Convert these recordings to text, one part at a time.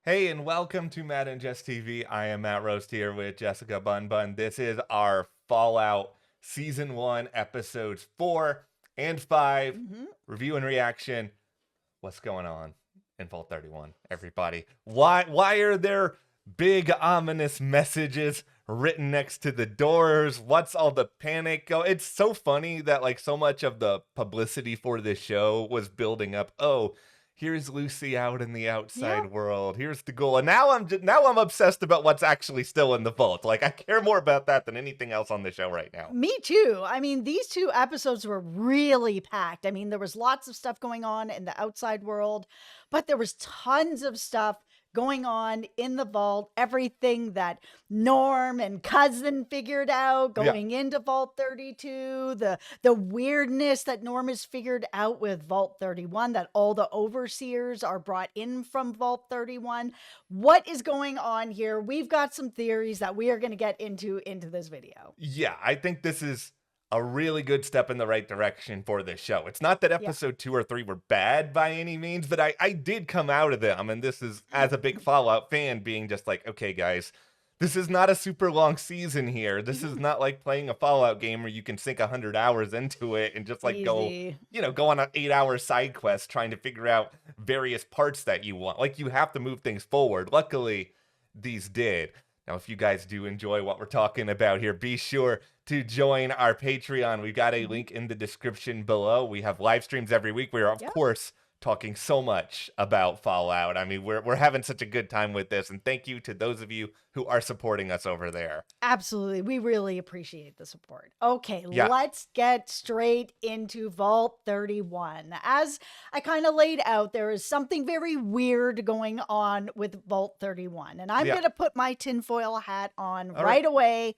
Hey, and welcome to Matt and Jess TV. I am Matt Roast here with Jessica Bun Bun. This is our Fallout Season 1, Episodes 4 and 5 hmm review and reaction. What's going on in Vault 31, everybody? Why are there big ominous messages written next to the doors? What's all the panic? It's so funny that like so much of the publicity for this show was building up. Oh, here's Lucy out in the Yeah, outside world. Here's the goal. And now I'm obsessed about what's actually still in the vault. Like I care more about that than anything else on the show right now. me too. I mean, these two episodes were really packed. I mean, there was lots of stuff going on in the outside world, but there was tons of stuff going on in the vault. Everything that Norm and Cousin figured out Yeah. going into Vault 32, the weirdness that Norm has figured out with Vault 31, that all the overseers are brought in from Vault 31. What is going on here? We've got some theories that we are going to get into this video. Yeah, I think this is a really good step in the right direction for this show. It's not that Yeah. episode 2 or 3 were bad by any means, but I did come out of them, and this is, as a big Fallout fan, being just like, okay, guys, this is not a super long season here. This is not like playing a Fallout game where you can sink 100 hours into it and just like Easy. go on an 8-hour side quest trying to figure out various parts that you want. Like, you have to move things forward. Luckily, these did. Now, if you guys do enjoy what we're talking about here, be sure to join our Patreon. We've got a Mhm. link in the description below. We have live streams every week. We are, of Yep. course, talking so much about Fallout. I mean, we're having such a good time with this, and thank you to those of you who are supporting us over there. Absolutely. We really appreciate the support. Okay, Yeah, let's get straight into Vault 31. As I kind of laid out, there is something very weird going on with Vault 31. And I'm yeah. going to put my tinfoil hat on All right. right away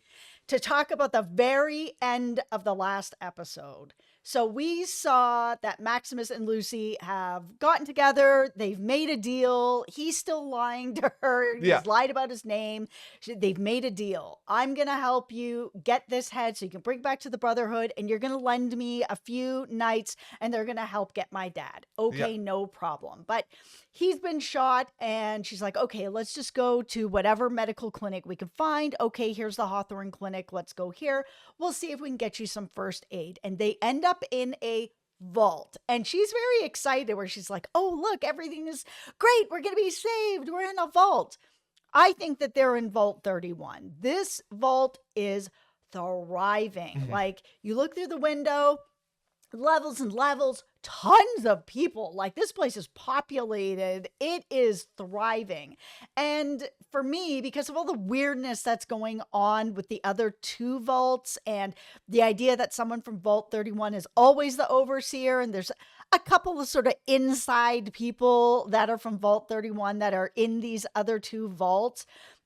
to talk about the very end of the last episode. So we saw that Maximus and Lucy have gotten together. They've made a deal. He's still lying to her. Yeah. He's lied about his name. They've made a deal. I'm going to help you get this head so you can bring back to the Brotherhood, and you're going to lend me a few nights, and they're going to help get my dad. Yeah. Okay, no problem. But he's been shot, and she's like, okay, let's just go to whatever medical clinic we can find. Okay, here's the Hawthorne Clinic. Let's go here. We'll see if we can get you some first aid. And they end up in a vault, and she's very excited where she's like, oh, look, everything is great. We're going to be saved. We're in a vault. I think that they're in Vault 31. This vault is thriving. Like, you look through the window, levels and levels, tons of people. Like, this place is populated. It is thriving. And for me, because of all the weirdness that's going on with the other two vaults, and the idea that someone from Vault 31 is always the overseer, and there's a couple of sort of inside people that are from Vault 31 that are in these other two vaults,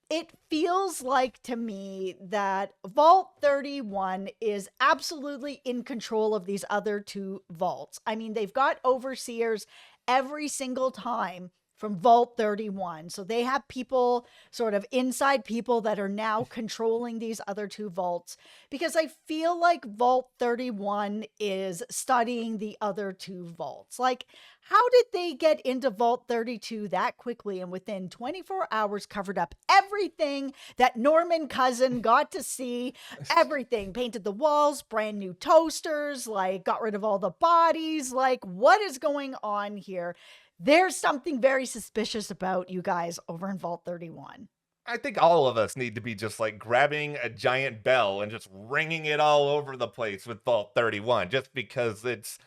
it feels like to me that Vault 31 is absolutely in control of these other two vaults. I mean, they've got overseers every single time from Vault 31. So they have people, sort of inside people, that are now controlling these other two vaults, because I feel like Vault 31 is studying the other two vaults. Like, how did they get into Vault 32 that quickly and within 24 hours covered up everything that Norman Cousin got to see? Everything, painted the walls, brand new toasters, like got rid of all the bodies. Like, what is going on here? There's something very suspicious about you guys over in Vault 31. I think all of us need to be just like grabbing a giant bell and just ringing it all over the place with Vault 31, just because it's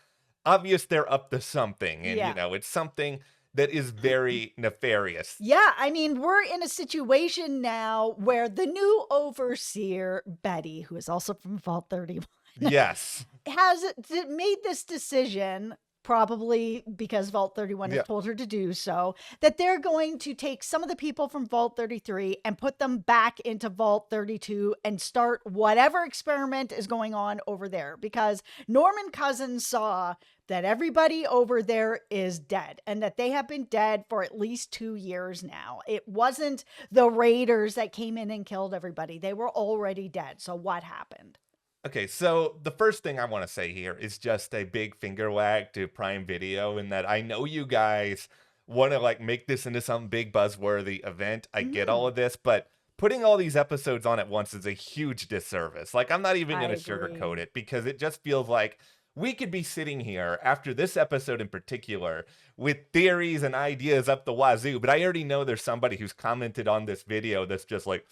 obvious they're up to something. And, Yeah. it's something that is very nefarious. Yeah, I mean, we're in a situation now where the new overseer, Betty, who is also from Vault 31, Yes. has made this decision, probably because Vault 31 has Yeah. told her to do so, that they're going to take some of the people from Vault 33 and put them back into Vault 32 and start whatever experiment is going on over there. Because Norman Cousins saw that everybody over there is dead, and that they have been dead for at least 2 years now. It wasn't the raiders that came in and killed everybody. They were already dead. So what happened? Okay, so the first thing I want to say here is just a big finger wag to Prime Video, in that I know you guys want to like make this into some big buzzworthy event. I get all Mhm. of this, but putting all these episodes on at once is a huge disservice. Like, I'm not even I going to sugarcoat agree. it because it just feels like we could be sitting here after this episode in particular with theories and ideas up the wazoo, but I already know there's somebody who's commented on this video that's just like,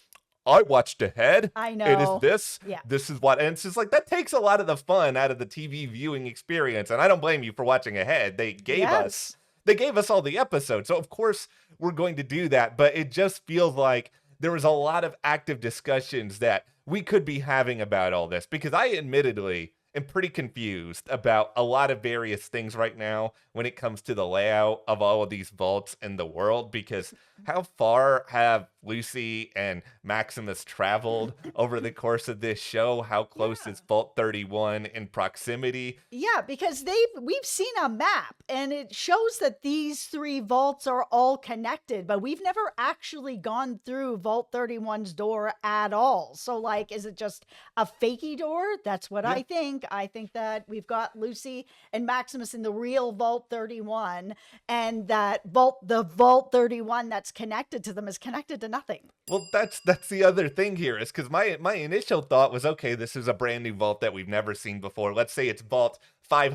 I watched ahead. I It is know. this. Yeah. This is what, and it's just like that takes a lot of the fun out of the TV viewing experience. And I don't blame you for watching ahead. Yes. They gave us all the episodes, so of course we're going to do that. But it just feels like there was a lot of active discussions that we could be having about all this because I admittedly am pretty confused about a lot of various things right now when it comes to the layout of all of these vaults in the world. Because how far have Lucy and Maximus traveled over the course of this show? How close Yeah. is Vault 31 in proximity? Yeah, because we've seen a map and it shows that these three vaults are all connected, but we've never actually gone through Vault 31's door at all. So like, is it just a fakey door? That's what Yeah. I think. I think that we've got Lucy and Maximus in the real Vault 31, and that the Vault 31 that's connected to them is connected to nothing. Well, that's the other thing here is because my initial thought was, okay, this is a brand new vault that we've never seen before. Let's say it's Vault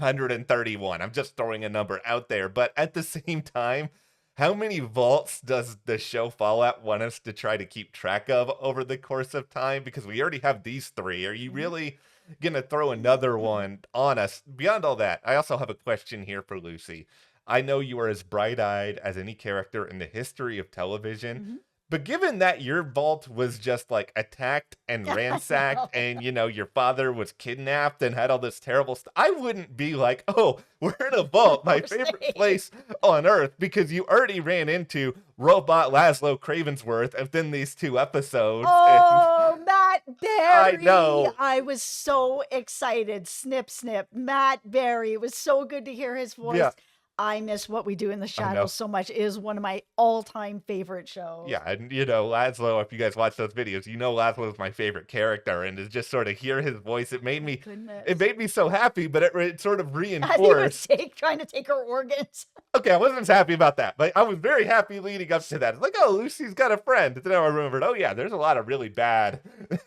531. I'm just throwing a number out there, but at the same time, how many vaults does the show Fallout want us to try to keep track of over the course of time? Because we already have these three. Are you really gonna throw another one on us? Beyond all that, I also have a question here for Lucy. I know you are as bright-eyed as any character in the history of television. Mhm. But given that your vault was just like attacked and I ransacked, know. and your father was kidnapped and had all this terrible stuff, I wouldn't be like, oh, we're in a vault, my We're favorite safe. place on earth, because you already ran into Robot Laszlo Cravensworth within these 2 episodes. Oh, Matt I Berry. know. I was so excited. Snip, snip. Matt Berry. It was so good to hear his voice. Yeah. I miss What We Do in the I know. Shadows so much. It is one of my all-time favorite shows. Yeah, and Laszlo, if you guys watch those videos, Laszlo is my favorite character, and to just sort of hear his voice, it made me so happy, but it sort of As he was reinforced. trying to take her organs. Okay, I wasn't as happy about that, but I was very happy leading up to that. It's like, oh, Lucy's got a friend. And then I remembered, oh yeah, there's a lot of really bad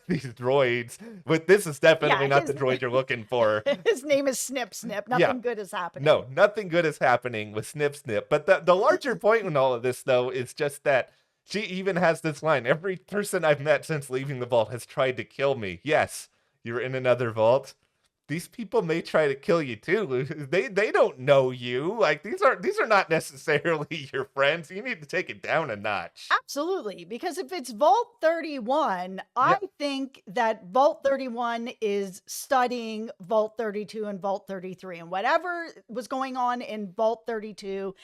these droids. But this is definitely not the droid you're looking for. His name is Snip Snip. Nothing good is happening. No, nothing good is happening with Snip Snip. But the larger point in all of this, though, is just that she even has this line. Every person I've met since leaving the vault has tried to kill me. Yes, you're in another vault. These people may try to kill you too. They don't know you. Like these are not necessarily your friends. You need to take it down a notch. Absolutely, because if it's Vault 31, I think that Vault 31 is studying Vault 32 and Vault 33, and whatever was going on in Vault 32,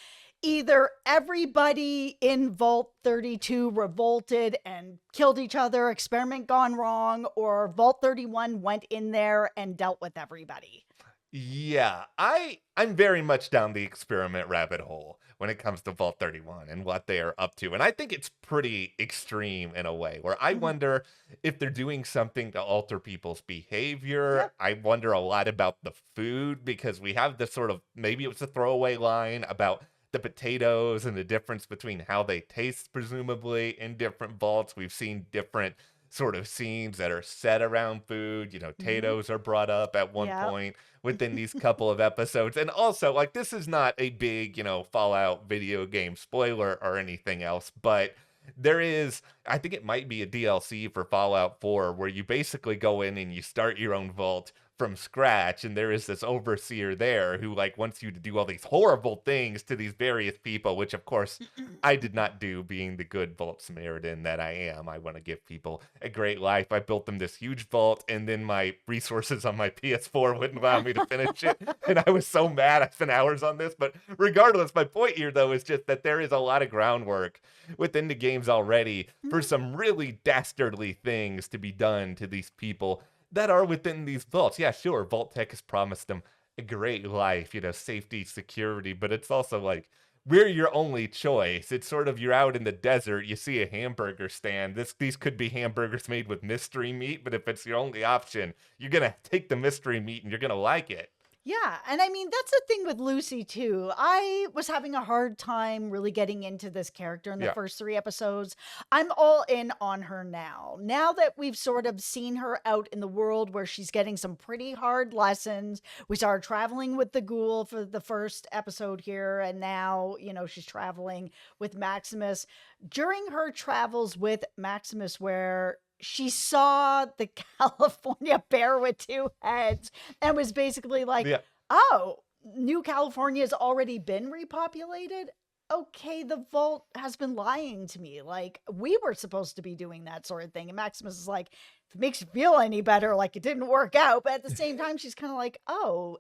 either everybody in Vault 32 revolted and killed each other, experiment gone wrong, or Vault 31 went in there and dealt with everybody. Yeah, I'm very much down the experiment rabbit hole when it comes to Vault 31 and what they are up to. And I think it's pretty extreme in a way where I wonder if they're doing something to alter people's behavior. Yep. I wonder a lot about the food because we have this sort of, maybe it was a throwaway line about the potatoes and the difference between how they taste, presumably, in different vaults. We've seen different sort of scenes that are set around food. Potatoes are brought up at one point within these couple of episodes. And also, like, this is not a big, Fallout video game spoiler or anything else, but there is, I think it might be a DLC for Fallout 4 where you basically go in and you start your own vault from scratch, and there is this overseer there who like wants you to do all these horrible things to these various people, which of course I did not do, being the good vault Samaritan that I am. I want to give people a great life. I built them this huge vault, and then my resources on my PS4 wouldn't allow me to finish it, and I was so mad. I spent hours on this, but regardless, my point here though is just that there is a lot of groundwork within the games already for some really dastardly things to be done to these people that are within these vaults. Yeah, sure, Vault Tech has promised them a great life, safety, security, but it's also like, we're your only choice. It's sort of, you're out in the desert, you see a hamburger stand. These could be hamburgers made with mystery meat, but if it's your only option, you're going to take the mystery meat and you're going to like it. Yeah, and I mean that's the thing with Lucy too. I was having a hard time really getting into this character in the Yeah. first 3 episodes. I'm all in on her now. Now that we've sort of seen her out in the world where she's getting some pretty hard lessons. We saw her traveling with the Ghoul for the first episode here, and now, she's traveling with Maximus. During her travels with Maximus where she saw the California bear with 2 heads and was basically like, Yeah. oh, New California's already been repopulated? Okay, the vault has been lying to me. Like, we were supposed to be doing that sort of thing. And Maximus is like, if it makes you feel any better, like it didn't work out. But at the same time, she's kind of like, oh,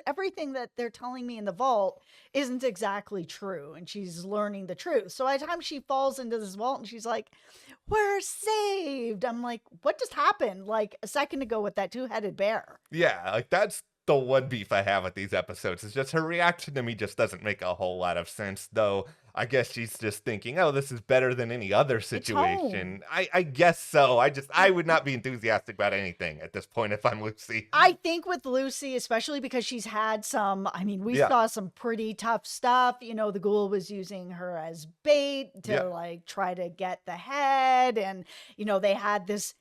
everything that they're telling me in the vault isn't exactly true. And she's learning the truth. So by the time she falls into this vault and she's like, we're saved. I'm like, what just happened? Like a second ago with that 2-headed bear. Yeah, like that's the one beef I have with these episodes. Is just her reaction to me just doesn't make a whole lot of sense, though. I guess she's just thinking, oh, this is better than any other situation. I guess so. I would not be enthusiastic about anything at this point if I'm Lucy. I think with Lucy, especially because she's had we Yeah. saw some pretty tough stuff. The Ghoul was using her as bait to Yeah. like try to get the head. And, they had this,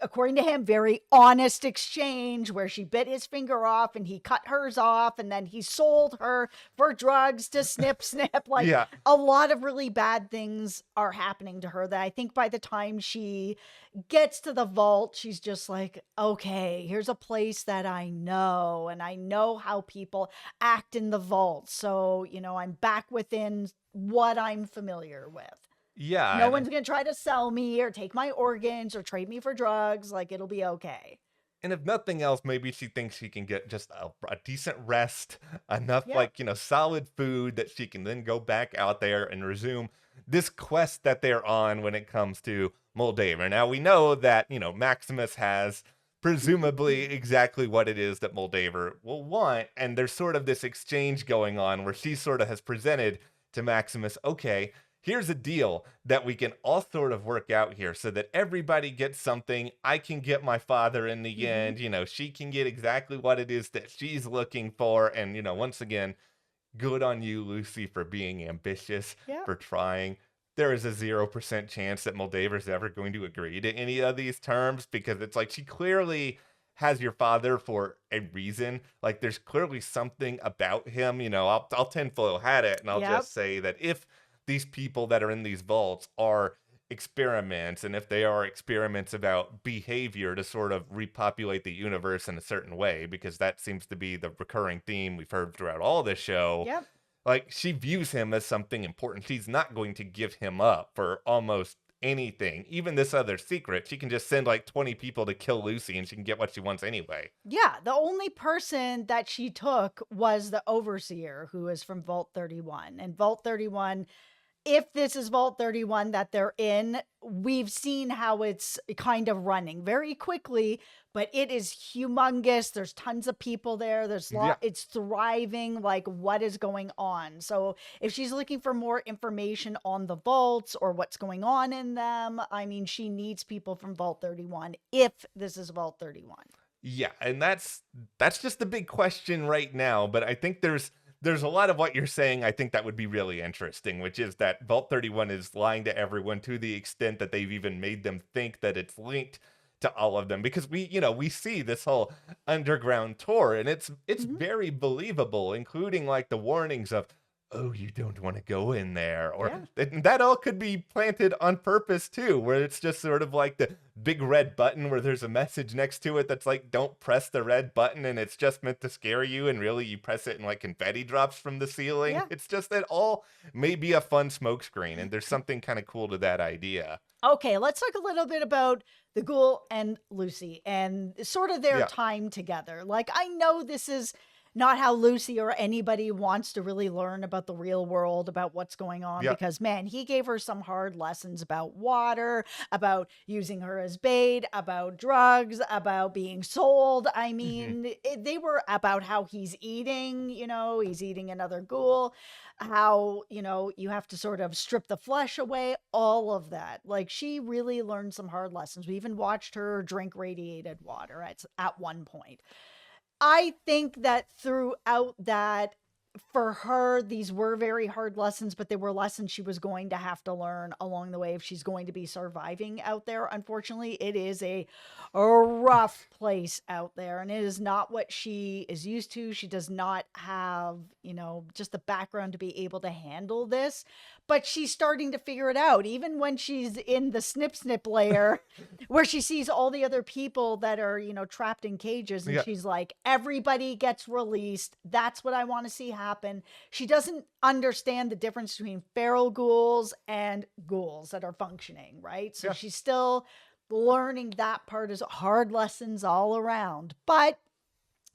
according to him, very honest exchange where she bit his finger off and he cut hers off. And then he sold her for drugs to snip. Like Yeah. a lot of really bad things are happening to her that I think by the time she gets to the vault, she's just like, okay, here's a place that I know, and I know how people act in the vault. So, I'm back within what I'm familiar with. Yeah. No one's going to try to sell me or take my organs or trade me for drugs. Like, it'll be okay. And if nothing else, maybe she thinks she can get just a decent rest, enough solid food that she can then go back out there and resume this quest that they're on when it comes to Moldaver. Now we know that, Maximus has presumably exactly what it is that Moldaver will want. And there's sort of this exchange going on where she sort of has presented to Maximus, okay, here's a deal that we can all sort of work out here so that everybody gets something. I can get my father in the end. She can get exactly what it is that she's looking for. And, once again, good on you, Lucy, for being ambitious, for trying. There is a 0% chance that Moldaver's ever going to agree to any of these terms because it's like she clearly has your father for a reason. Like there's clearly something about him. I'll tinfoil hat it and I'll just say that if these people that are in these vaults are experiments, and if they are experiments about behavior to sort of repopulate the universe in a certain way, because that seems to be the recurring theme we've heard throughout all this show. Yep. Like she views him as something important. She's not going to give him up for almost anything. Even this other secret, she can just send like 20 people to kill Lucy and she can get what she wants anyway. Yeah, the only person that she took was the overseer, who is from Vault 31. And Vault 31, if this is Vault 31 that they're in, we've seen how it's kind of running very quickly, but it is humongous. There's tons of people there. It's thriving. Like, what is going on? So if she's looking for more information on the vaults or what's going on in them, she needs people from Vault 31 if this is Vault 31. Yeah, and that's just the big question right now, but I think there's a lot of what you're saying I think that would be really interesting, which is that Vault 31 is lying to everyone to the extent that they've even made them think that it's linked to all of them, because we see this whole underground tour and it's very believable, including like the warnings of, oh, you don't want to go in there, or that all could be planted on purpose too, where it's just sort of like the big red button where there's a message next to it that's like, don't press the red button, and it's just meant to scare you, and really you press it and like confetti drops from the ceiling. It's just that all may be a fun smokescreen, and there's something kind of cool to that idea. Okay, let's talk a little bit about the Ghoul and Lucy and sort of their time together. Like, I know this is not how Lucy or anybody wants to really learn about the real world, about what's going on, because, man, he gave her some hard lessons about water, about using her as bait, about drugs, about being sold. They were about how he's eating, he's eating another Ghoul, how, you have to sort of strip the flesh away, all of that. Like, she really learned some hard lessons. We even watched her drink radiated water at one point. I think that throughout that, for her, these were very hard lessons, but they were lessons she was going to have to learn along the way if she's going to be surviving out there. Unfortunately, it is a rough place out there, and it is not what she is used to. She does not have, just the background to be able to handle this, but she's starting to figure it out. Even when she's in the snip layer where she sees all the other people that are, trapped in cages, and Yeah. she's like, everybody gets released. That's what I want to see happen. She doesn't understand the difference between feral ghouls and ghouls that are functioning, right? So Yeah. she's still learning that part. Is hard lessons all around. But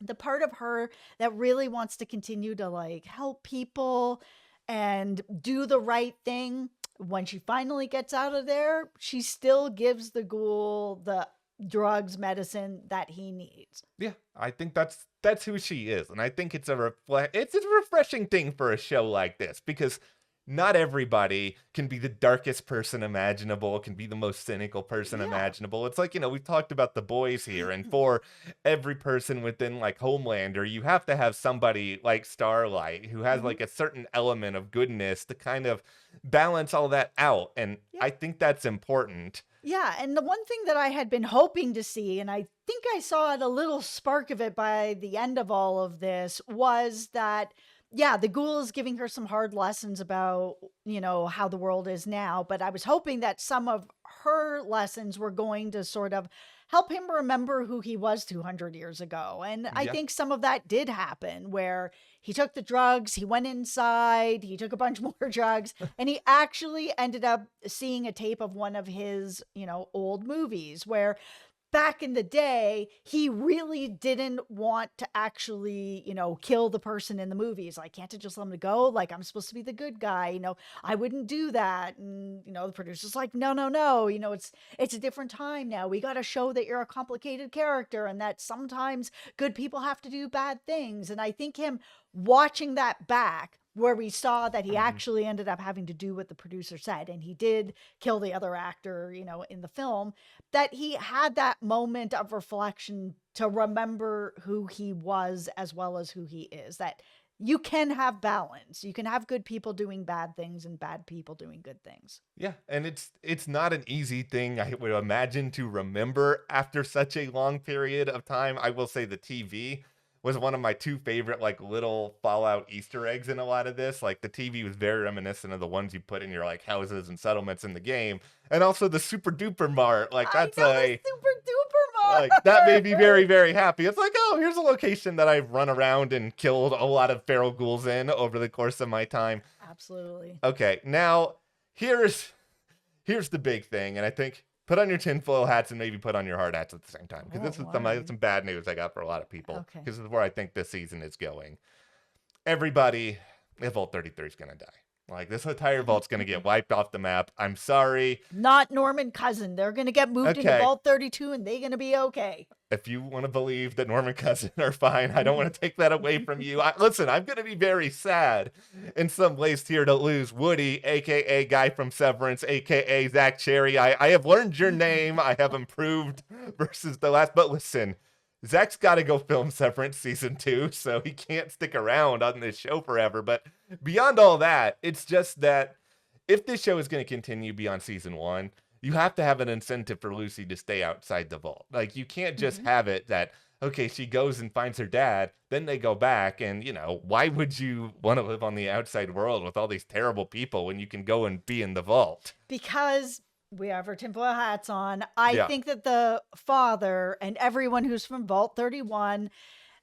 the part of her that really wants to continue to like help people and do the right thing, when she finally gets out of there, she still gives the ghoul the drugs, medicine that he needs. Yeah, I think that's who she is, and I think it's it's a refreshing thing for a show like this, because not everybody can be the darkest person imaginable, can be the most cynical person Yeah. imaginable. It's like, we've talked about the boys here, and for every person within like Homelander, you have to have somebody like Starlight who has like a certain element of goodness to kind of balance all that out, and Yeah. I think that's important. Yeah, and the one thing that I had been hoping to see, and I think I saw it a little spark of it by the end of all of this, was that, yeah, the ghoul is giving her some hard lessons about, how the world is now. But I was hoping that some of her lessons were going to sort of help him remember who he was 200 years ago. And I Yeah. think some of that did happen, where he took the drugs, he went inside, he took a bunch more drugs, and he actually ended up seeing a tape of one of his, old movies where back in the day, he really didn't want to actually, kill the person in the movies. Like, can't I just let him go? Like, I'm supposed to be the good guy. I wouldn't do that. And, the producer's like, no. It's a different time now. We got to show that you're a complicated character and that sometimes good people have to do bad things. And I think him watching that back, where we saw that he actually ended up having to do what the producer said, and he did kill the other actor, in the film, that he had that moment of reflection to remember who he was as well as who he is, that you can have balance. You can have good people doing bad things and bad people doing good things. Yeah, and it's not an easy thing, I would imagine, to remember after such a long period of time. I will say the TV was one of my two favorite like little Fallout Easter eggs in a lot of this. Like the TV was very reminiscent of the ones you put in your like houses and settlements in the game, and also the Super Duper Mart. Like that's I know, a the super duper Mart. like that made me very, very happy. It's like, oh, here's a location that I've run around and killed a lot of feral ghouls in over the course of my time. Absolutely. Okay, now here's the big thing, and I think put on your tinfoil hats and maybe put on your hard hats at the same time, because this is alright. some bad news I got for a lot of people. Okay. Because this is where I think this season is going. Everybody at Vault 33 is gonna die. Like this entire vault's gonna get wiped off the map. I'm sorry. Not Norman Cousin. They're going to get moved into Okay. Vault 32 and they're going to be okay. If you want to believe that Norman Cousin are fine, I don't want to take that away from you. Listen, I'm going to be very sad in some ways here to lose Woody, a.k.a. Guy from Severance, a.k.a. Zach Cherry. I have learned your name. I have improved versus the last. But listen, Zach's got to go film Severance Season 2, so he can't stick around on this show forever. But beyond all that, it's just that if this show is going to continue beyond Season 1, you have to have an incentive for Lucy to stay outside the vault. Like, you can't just have it that, okay, she goes and finds her dad, then they go back, and, why would you want to live on the outside world with all these terrible people when you can go and be in the vault? Because we have our tinfoil hats on. I Yeah. think that the father and everyone who's from Vault 31,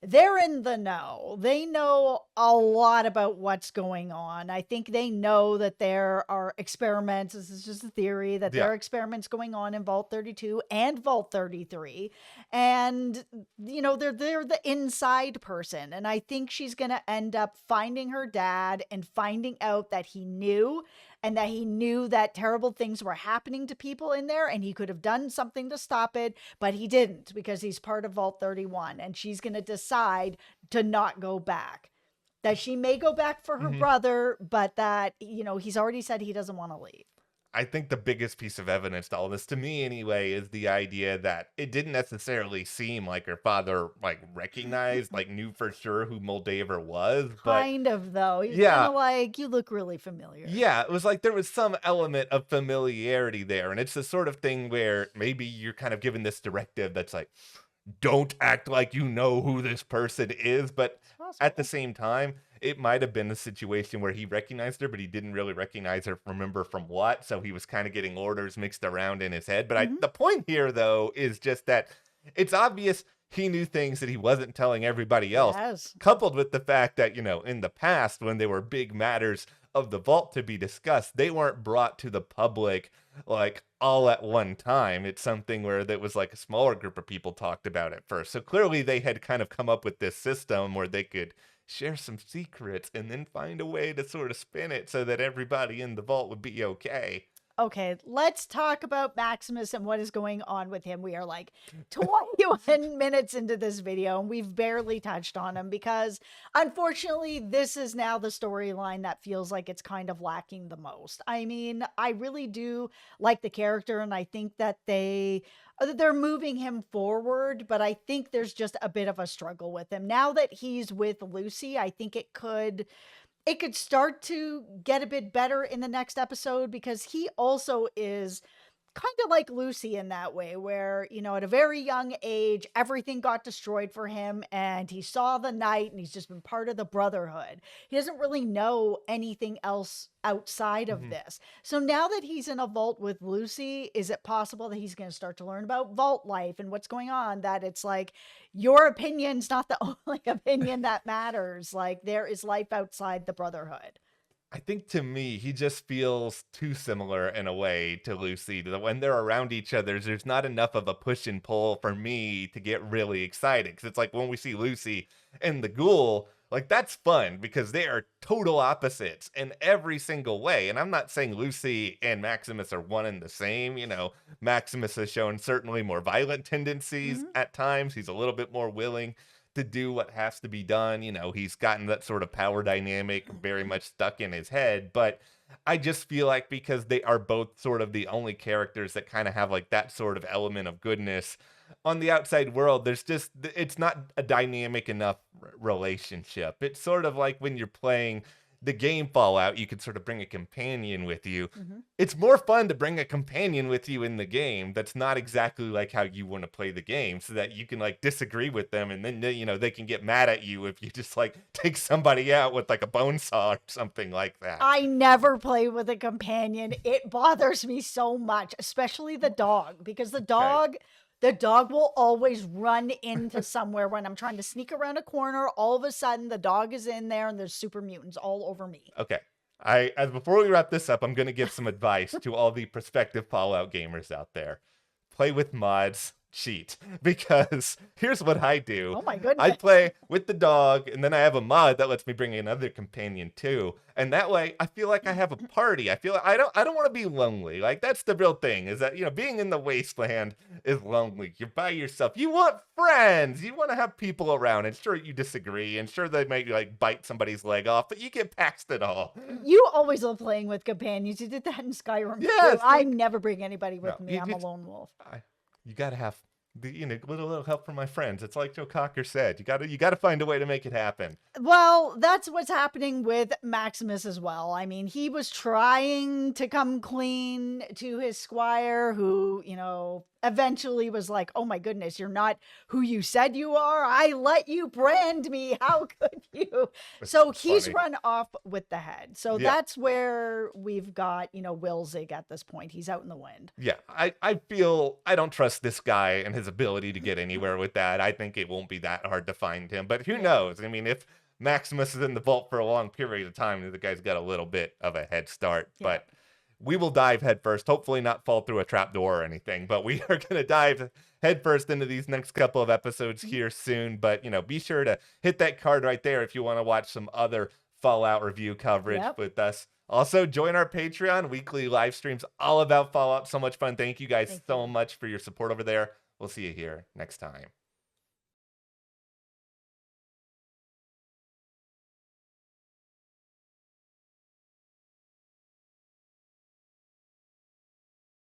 they're in the know. They know a lot about what's going on. I think they know that there are experiments. This is just a theory that there Yeah. are experiments going on in Vault 32 and Vault 33. And, they're the inside person. And I think she's going to end up finding her dad and finding out that he knew, and that he knew that terrible things were happening to people in there, and he could have done something to stop it, but he didn't because he's part of Vault 31, and she's going to decide to not go back. That she may go back for her brother, but that, he's already said he doesn't want to leave. I think the biggest piece of evidence to all this, to me anyway, is the idea that it didn't necessarily seem like her father like recognized, like knew for sure who Moldaver was, but Kind of, though. He's kind yeah, of like, you look really familiar. yeah, it was like there was some element of familiarity there, and it's the sort of thing where maybe you're kind of given this directive that's like, don't act like you know who this person is, but It's at the possible. same time, it might have been a situation where he recognized her, but he didn't really recognize her, remember from what, so he was kind of getting orders mixed around in his head. But Hmm. the point here, though, is just that it's obvious he knew things that he wasn't telling everybody else, Yes. coupled with the fact that, in the past, when there were big matters of the vault to be discussed, they weren't brought to the public like all at one time. It's something where that was like a smaller group of people talked about it first. So clearly they had kind of come up with this system where they could share some secrets and then find a way to sort of spin it so that everybody in the vault would be okay. Okay, let's talk about Maximus and what is going on with him. We are like 21 minutes into this video and we've barely touched on him because unfortunately this is now the storyline that feels like it's kind of lacking the most. I mean, I really do like the character and I think that they're moving him forward, but I think there's just a bit of a struggle with him. Now that he's with Lucy, I think it could start to get a bit better in the next episode because he also is kind of like Lucy in that way, where, at a very young age, everything got destroyed for him and he saw the night and he's just been part of the Brotherhood. He doesn't really know anything else outside of Mhm. this. So now that he's in a vault with Lucy, is it possible that he's going to start to learn about vault life and what's going on? That it's like your opinion's not the only opinion that matters. Like there is life outside the Brotherhood. I think to me, he just feels too similar in a way to Lucy. That when they're around each other, there's not enough of a push and pull for me to get really excited. Because it's like when we see Lucy and the Ghoul, like that's fun because they are total opposites in every single way. And I'm not saying Lucy and Maximus are one and the same. Maximus has shown certainly more violent tendencies Mhm. at times. He's a little bit more willing to do what has to be done. He's gotten that sort of power dynamic very much stuck in his head. But I just feel like because they are both sort of the only characters that kind of have like that sort of element of goodness on the outside world, it's not a dynamic enough relationship. It's sort of like when you're playing the game Fallout, you can sort of bring a companion with you. Mhm. It's more fun to bring a companion with you in the game that's not exactly like how you want to play the game so that you can like disagree with them and then they can get mad at you if you just like take somebody out with like a bone saw or something like that. I never play with a companion. It bothers me so much, especially the dog, because Okay. the dog will always run into somewhere when I'm trying to sneak around a corner. All of a sudden, the dog is in there and there's super mutants all over me. Okay. As before we wrap this up, I'm going to give some advice to all the prospective Fallout gamers out there. Play with mods, cheat. Because here's what I do. Oh my I goodness. play with the dog, and then I have a mod that lets me bring another companion too. And that way, I feel like I have a party. I feel like I don't want to be lonely. Like that's the real thing. Is that being in the wasteland is lonely. You're by yourself. You want friends. You want to have people around. And sure, you disagree, and sure they might like bite somebody's leg off, but you get past it all. You always love playing with companions. You did that in Skyrim too. Yes. I never bring anybody No, with me. I'm a lone wolf. you gotta have the little help from my friends. It's like Joe Cocker said. You gotta find a way to make it happen. Well, that's what's happening with Maximus as well. I mean, he was trying to come clean to his squire, who, eventually was like, oh my goodness, you're not who you said you are. I let you brand me. How could you? It's So he's funny. run off with the head. So Yeah. that's where we've got, Wilzig at this point. He's out in the wind. Yeah, I feel I don't trust this guy and his ability to get anywhere with that. I think it won't be that hard to find him, but who Yeah. knows? I mean, if Maximus is in the vault for a long period of time, the guy's got a little bit of a head start. Yeah. But we will dive headfirst, hopefully not fall through a trapdoor or anything, but we are going to dive headfirst into these next couple of episodes here soon. But, be sure to hit that card right there if you want to watch some other Fallout review coverage Yep. with us. Also, join our Patreon, weekly live streams all about Fallout. So much fun. Thank you guys Thank so you. much for your support over there. We'll see you here next time.